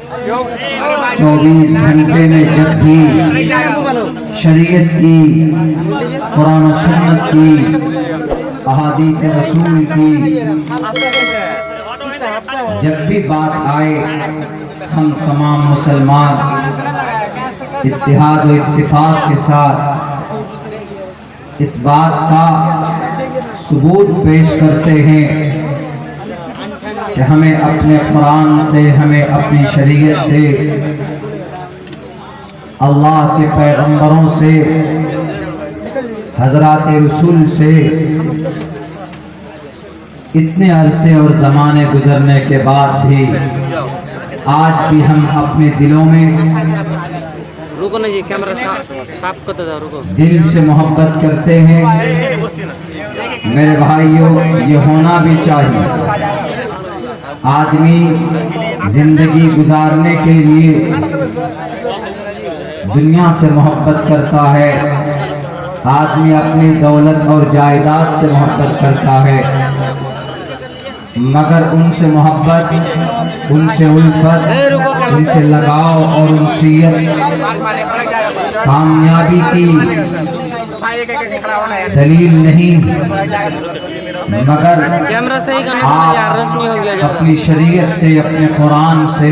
24 घंटे में जब भी शरीयत की, कुरान और सुन्नत की, अहादीस रसूल की जब भी बात आए, हम तमाम मुसलमान इत्तिहाद और इत्तिफाक के साथ इस बात का सबूत पेश करते हैं कि हमें अपने कुरान से, हमें अपनी शरीयत से, अल्लाह के पैगंबरों से, हज़रात रसूल से इतने अरसे और ज़माने गुजरने के बाद भी आज भी हम अपने दिलों में रुको ना जी, कैमरा साफ करते जाओ, रुको। दिल से मोहब्बत करते हैं। मेरे भाइयों, ये होना भी चाहिए। आदमी जिंदगी गुजारने के लिए दुनिया से मोहब्बत करता है, आदमी अपनी दौलत और जायदाद से मोहब्बत करता है, मगर उनसे मोहब्बत, उनसे उल्फत, उनसे लगाव और उनसीयत कामयाबी की दलील नहीं, मगर कैमरा सही करना था यार, रोशनी हो गया। अपनी शरीयत से, अपने कुरान से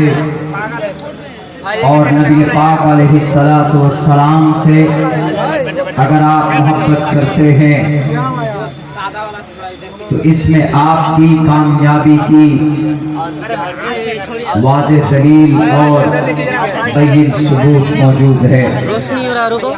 और नबी पाक अलैहिस्सलातु वस्सलाम से अगर आप मोहब्बत करते हैं तो इसमें आपकी कामयाबी की वाज़ेह दलील और बय्यिन सबूत मौजूद है। रोशनी और रुको।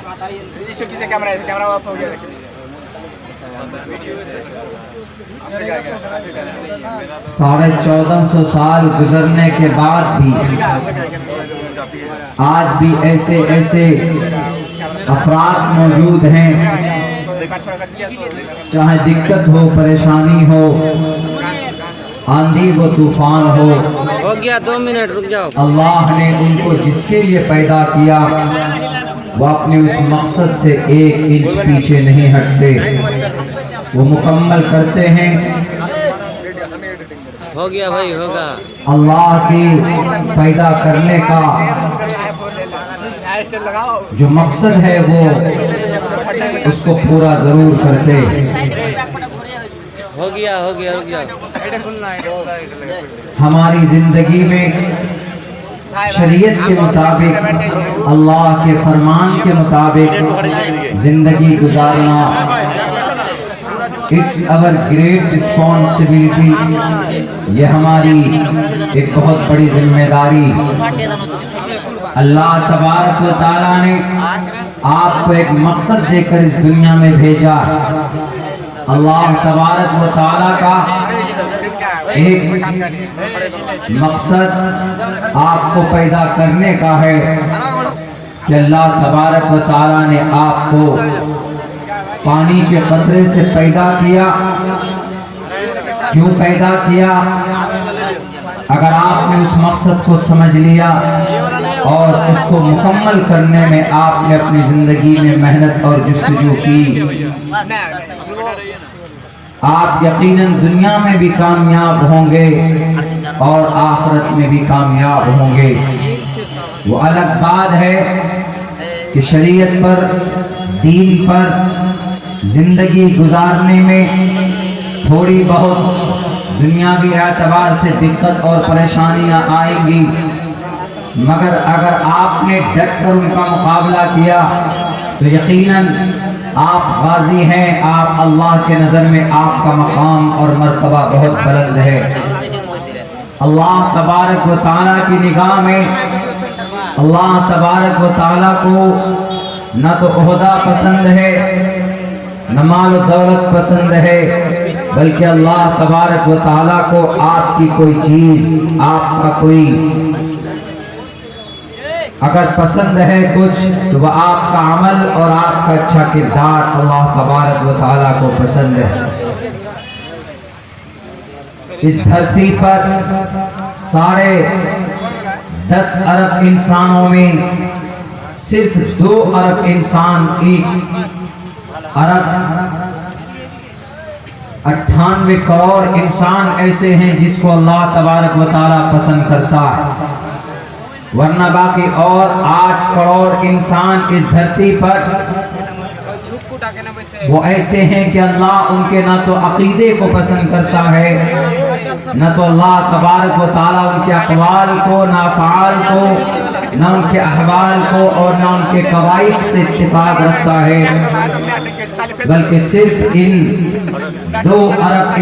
1450 साल गुजरने के बाद भी आज भी ऐसे ऐसे अफराद मौजूद हैं, चाहे दिक्कत हो, परेशानी हो, आंधी व तूफान हो गया 2 मिनट, रुक जाओ। अल्लाह ने उनको जिसके लिए पैदा किया वो अपने उस मकसद से 1 इंच पीछे नहीं हटते, वो मुकम्मल करते हैं। हो गया भाई, होगा। अल्लाह के पैदा करने का जो मकसद है वो उसको पूरा जरूर करते। हो गया, रुक जाओ। हमारी जिंदगी में शरीयत के मुताबिक, अल्लाह के फरमान के मुताबिक जिंदगी गुजारना इट्स अवर ग्रेट रिस्पॉन्सिबिलिटी, ये हमारी एक बहुत बड़ी जिम्मेदारी। अल्लाह तबारक व तआला ने आपको एक मकसद देकर इस दुनिया में भेजा। अल्लाह तबारक व तआला का एक मकसद आपको पैदा करने का है कि अल्लाह तबारक व तआला ने आपको पानी के कतरे से पैदा किया। क्यों पैदा किया? अगर आपने उस मकसद को समझ लिया और उसको मुकम्मल करने में आपने अपनी जिंदगी में मेहनत और जुस्तजू की, आप यकीनन दुनिया में भी कामयाब होंगे और आखिरत में भी कामयाब होंगे। वो अलग बात है कि शरीयत पर, दीन पर जिंदगी गुजारने में थोड़ी बहुत दुनियावी एतबार से दिक्कत और परेशानियां आएंगी, मगर अगर आपने डट कर उनका मुकाबला किया तो यकीनन आप गाजी हैं। आप अल्लाह के नज़र में आपका मकाम और मर्तबा बहुत बुलंद है। अल्लाह तबारक व तआला की निगाह में अल्लाह तबारक व तआला को न तो ओहदा पसंद है, न माल दौलत पसंद है, बल्कि अल्लाह तबारक व तआला को आपकी कोई चीज, आपका कोई अगर पसंद है कुछ तो वह आपका अमल और आपका अच्छा किरदार अल्लाह तबारक व तआला को पसंद है। इस धरती पर 10.5 अरब इंसानों में सिर्फ 2 अरब इंसान, 1 अरब 98 करोड़ इंसान ऐसे हैं जिसको अल्लाह तबारक व तआला पसंद करता है। वरना बाकी और 8 करोड़ इंसान इस धरती पर वो ऐसे हैं कि अल्लाह उनके ना तो अकीदे को पसंद करता है, न तो अल्लाह तबारक व तआला उनके अक़वाल को, ना अफ़आल को, ना उनके अहवाल को और ना उनके कवाइद से इत्तिफ़ाक़ रखता है, बल्कि सिर्फ इन 2 अरब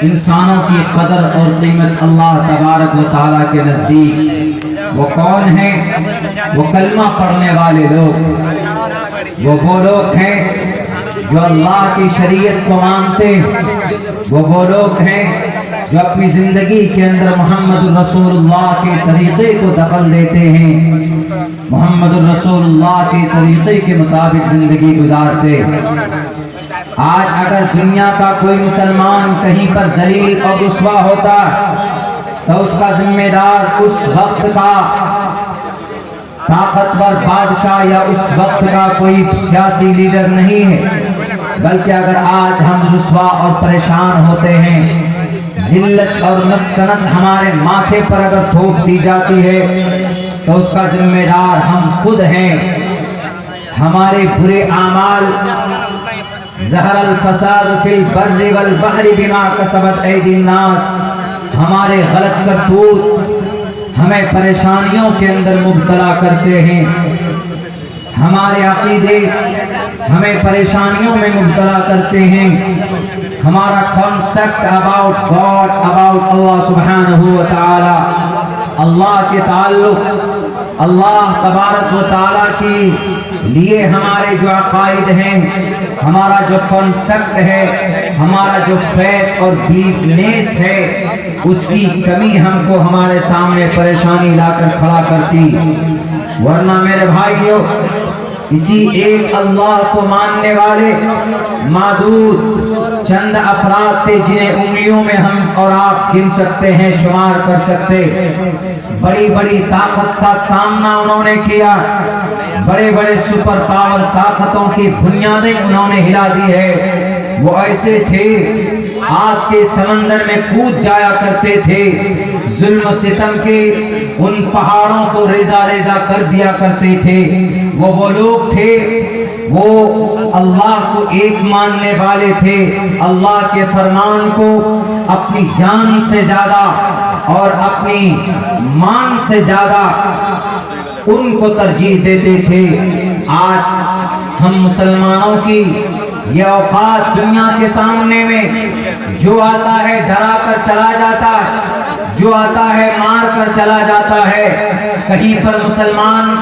इंसानों की कदर और कीमत अल्लाह तबारक व तआला के नज़दीक वो कौन है? वो कलमा पढ़ने वाले लोग, वो लोग हैं जो अल्लाह की शरीयत को मानते हैं, वो लोग हैं जो अपनी ज़िंदगी के अंदर मोहम्मद रसूलुल्लाह के तरीक़े को दखल देते हैं, मोहम्मद रसूलुल्लाह के तरीक़े के मुताबिक ज़िंदगी गुजारते। आज अगर दुनिया का कोई मुसलमान कहीं पर जलील और रुस्वा होता तो उसका जिम्मेदार उस वक्त का ताकतवर बादशाह या उस वक्त का कोई सियासी लीडर नहीं है, बल्कि अगर आज हम रुस्वा और परेशान होते हैं, जिल्लत और मस्कनत हमारे माथे पर अगर थोप दी जाती है तो उसका जिम्मेदार हम खुद हैं। हमारे बुरे आमाल ज़हरल फसाद फिल बर्रि वल बहरि बिमा कसबत ऐदीन नास, हमारे गलत करतूत हमें परेशानियों के अंदर मुब्तला करते हैं, हमारे अकीदे हमें परेशानियों में मुब्तला करते हैं, हमारा कॉन्सेप्ट अबाउट गॉड, अबाउट अल्लाह सुब्हानहू व तआला, अल्लाह के ताल्लुक, अल्लाह तबारक व तआला के लिए हमारे जो अकायद हैं, हमारा जो कॉन्सेप्ट है, हमारा जो फैथ और बिलीवनेस है, उसकी कमी हमको हमारे सामने परेशानी लाकर खड़ा करती। वरना मेरे भाइयों, इसी एक अल्लाह को मानने वाले मादूद चंद अफराद थे जिन्हें उंगलियों में हम और आप गिन सकते हैं, शुमार कर सकते। बड़ी बड़ी ताकत का सामना उन्होंने किया, बड़े बड़े सुपर पावर ताकतों की बुनियादें उन्होंने हिला दी है। वो ऐसे थे आग के समंदर में कूद जाया करते थे, जुल्म सितम के उन पहाड़ों को रेजा रेजा कर दिया करते थे। वो लोग थे, वो अल्लाह को एक मानने वाले थे, अल्लाह के फरमान को अपनी जान से ज्यादा और अपनी मान से ज्यादा उनको तरजीह देते थे। आज हम मुसलमानों की ये औकात दुनिया के सामने में जो आता है डरा कर चला जाता है, जो आता है मार कर चला जाता है। कहीं पर मुसलमान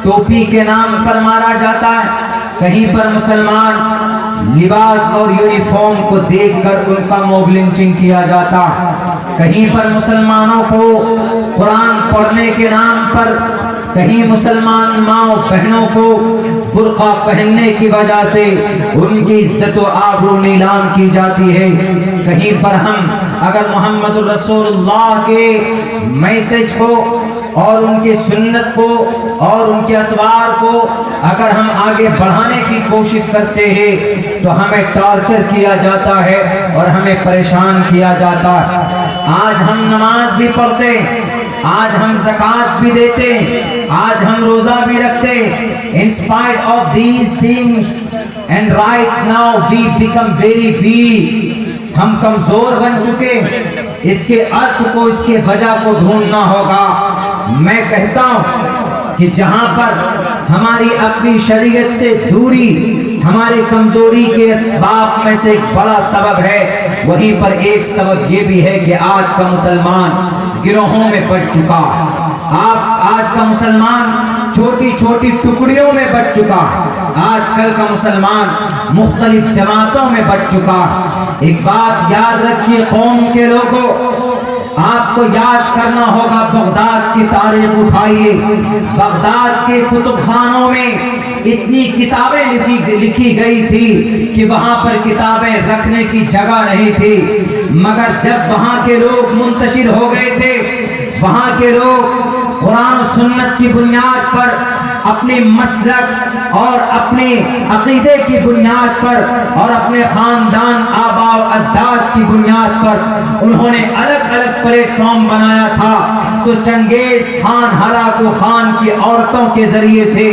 टोपी के नाम पर मारा जाता है, कहीं पर मुसलमान लिबास और यूनिफॉर्म को देखकर उनका मॉब लिंचिंग किया जाता, कहीं पर मुसलमानों को कुरान पढ़ने के नाम पर, कहीं मुसलमान माओ बहनों को बुर्का पहनने की वजह से उनकी इज्जत और आबरू नीलाम की जाती है। कहीं पर हम अगर मोहम्मद रसूलुल्लाह के मैसेज को और उनकी सुन्नत को और उनके अतवार को अगर हम आगे बढ़ाने की कोशिश करते हैं तो हमें टॉर्चर किया जाता है और हमें परेशान किया जाता है। आज हम नमाज भी पढ़ते, आज हम ज़कात भी देते, आज हम रोजा भी रखते। In spite of these things and right now we become very weak, हम कमजोर बन चुके। इसके अर्थ को, इसके वजह को ढूंढना होगा। मैं कहता हूँ कि जहाँ पर हमारी अपनी शरीयत से दूरी हमारी कमजोरी के असबाब में से एक बड़ा सबब है, वहीं पर एक सबब ये भी है कि आज का मुसलमान गिरोहों में बट चुका। आज का मुसलमान छोटी छोटी टुकड़ियों में बट चुका। आजकल का मुसलमान मुख्तलिफ जमातों में बट चुका। एक बात याद रखिए कौम के लोगों, आपको याद करना होगा बगदाद की तारीख उठाइए। बगदाद के कुतुब खानों में इतनी किताबें लिखी गई थी कि वहां पर किताबें रखने की जगह नहीं थी, मगर जब वहां के लोग मुंतशिर हो गए थे, वहां के लोग कुरान और सुन्नत की बुनियाद पर, अपने मसलक और अपने अकीदे की बुनियाद पर और अपने खानदान आबा अजदाद की बुनियाद पर उन्होंने अलग अलग प्लेटफॉर्म बनाया था تو چنگیز خان ہلاکو خان کی عورتوں کے ذریعے سے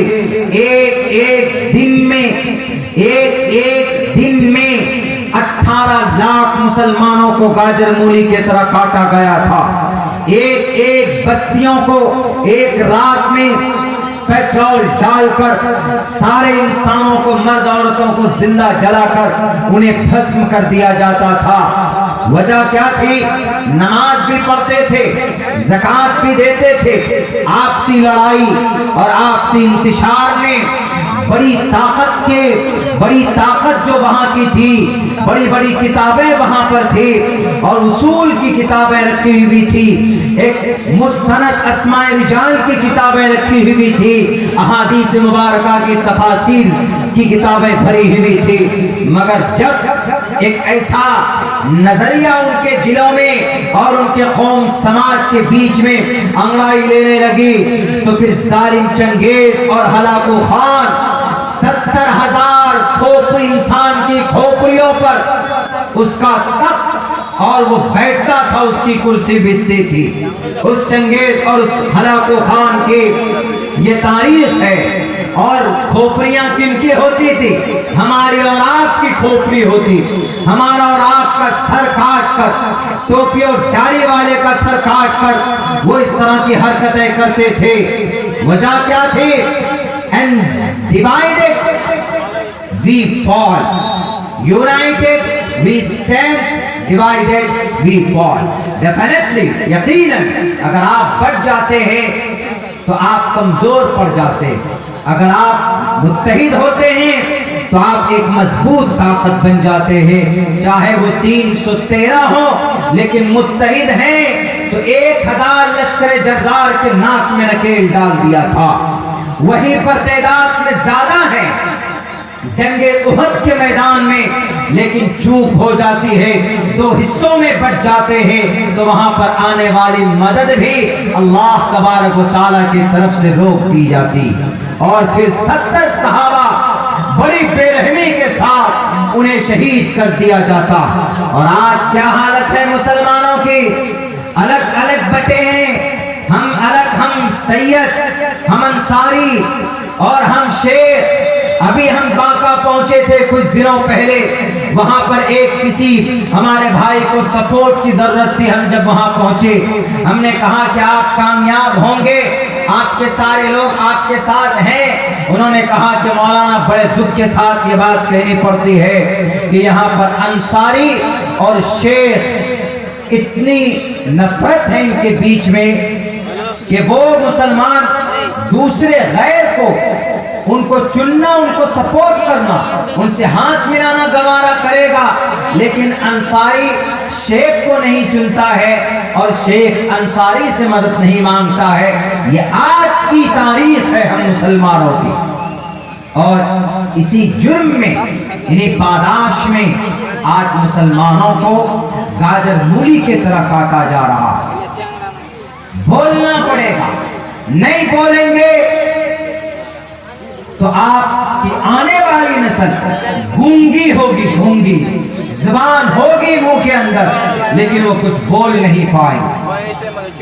ایک دن میں 18 لاکھ مسلمانوں کو گاجر مولی کی طرح کاٹا گیا تھا. ایک بستیوں کو ایک رات میں پیٹرول ڈال کر سارے انسانوں کو، مرد عورتوں کو زندہ جلا کر انہیں بھسم کر دیا جاتا تھا. وجہ کیا تھی؟ نماز بھی پڑھتے تھے، زکوٰۃ بھی دیتے تھے. آپسی لڑائی اور آپسی انتشار نے بڑی طاقت جو وہاں کی تھی، بڑی کتابیں وہاں پر تھی اور اصول کی کتابیں رکھی ہوئی تھی، ایک مستند اسماء رجال کی کتابیں رکھی ہوئی تھی، احادیث مبارکہ کی تفاسیر کی کتابیں بھری ہوئی تھی. مگر جب ایک ایسا نظریہ ان کے دلوں میں اور ان کے قوم سماج کے بیچ میں انگڑائی لینے لگی تو پھر ظالم چنگیز اور ہلاکو خان 70,000 کھوپڑی انسان کی کھوپڑیوں پر اس کا تخت اور وہ بیٹھتا تھا، اس کی کرسی بچتی تھی. اس چنگیز اور اس ہلاکو خان کی یہ تاریخ ہے. اور کھوپڑیاں کن کی ہوتی تھی؟ ہماری اور آپ کی کھوپڑی ہوتی. ہمارا اور آپ کا سر کاٹ کر، ٹوپی اور داڑھی والے کا سر کاٹ کر وہ اس طرح کی حرکتیں کرتے تھے. وجہ کیا تھی؟ And divided we fall, united we stand, divided we fall. Definitely, یقیناً اگر آپ بٹ جاتے ہیں تو آپ کمزور پڑ جاتے، اگر آپ متحد ہوتے ہیں تو آپ ایک مضبوط طاقت بن جاتے ہیں. چاہے وہ 313 ہو لیکن متحد ہیں تو 1000 لشکر جرار کے ناک میں نکیل ڈال دیا تھا. وہیں پر تعداد میں زیادہ ہے جنگ احد کے میدان میں، لیکن چوک ہو جاتی ہے، 2 حصوں میں بٹ جاتے ہیں تو وہاں پر آنے والی مدد بھی اللہ تبارک و تعالیٰ کی طرف سے روک دی جاتی. اور پھر 70 صحابہ بڑی بے رحمی کے ساتھ انہیں شہید کر دیا جاتا. اور آج کیا حالت ہے مسلمانوں کی؟ الگ الگ بٹے ہیں، ہم الگ، ہم سید، ہم انصاری اور ہم شیخ. ابھی ہم باقا پہنچے تھے کچھ دنوں پہلے، وہاں پر کسی ہمارے بھائی کو سپورٹ کی ضرورت تھی. ہم جب وہاں پہنچے ہم نے کہا کہ آپ کامیاب ہوں گے، آپ کے سارے لوگ آپ کے ساتھ ہیں. انہوں نے کہا کہ مولانا بڑے دکھ کے ساتھ یہ بات کہنی پڑتی ہے کہ یہاں پر انصاری اور شیخ اتنی نفرت ہے ان کے بیچ میں کہ وہ مسلمان دوسرے غیر کو، ان کو چننا، ان کو سپورٹ کرنا، ان سے ہاتھ ملانا گوارا کرے گا، لیکن انصاری شیخ کو نہیں چنتا ہے اور شیخ انصاری سے مدد نہیں مانگتا ہے. یہ آج کی تاریخ ہے ہم مسلمانوں کی. اور اسی جرم میں، انہیں پاداش میں آج مسلمانوں کو گاجر مولی کی طرح کاٹا جا رہا ہے. بولنا پڑے گا، نہیں بولیں گے تو آپ کی آنے والی نسل گونگی ہوگی، گونگی زبان ہوگی منہ کے اندر لیکن وہ کچھ بول نہیں پائے.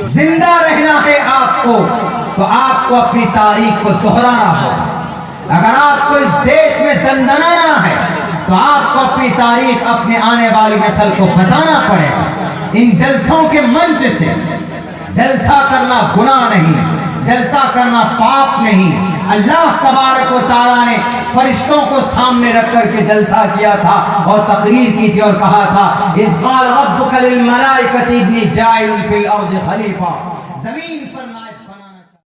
زندہ رہنا ہے آپ کو تو آپ کو اپنی تاریخ کو دہرانا ہوگا. اگر آپ کو اس دیش میں دندنانا ہے تو آپ کو اپنی تاریخ اپنے آنے والی نسل کو بتانا پڑے گا. ان جلسوں کے منچ سے جلسہ کرنا گناہ نہیں، جلسہ کرنا پاپ نہیں. اللہ تبارک و تعالیٰ نے فرشتوں کو سامنے رکھ کر کے جلسہ کیا تھا اور تقریر کی تھی اور کہا تھا اذ قال ربک للملائکۃ انی جاعل فی الارض خلیفہ. زمین پر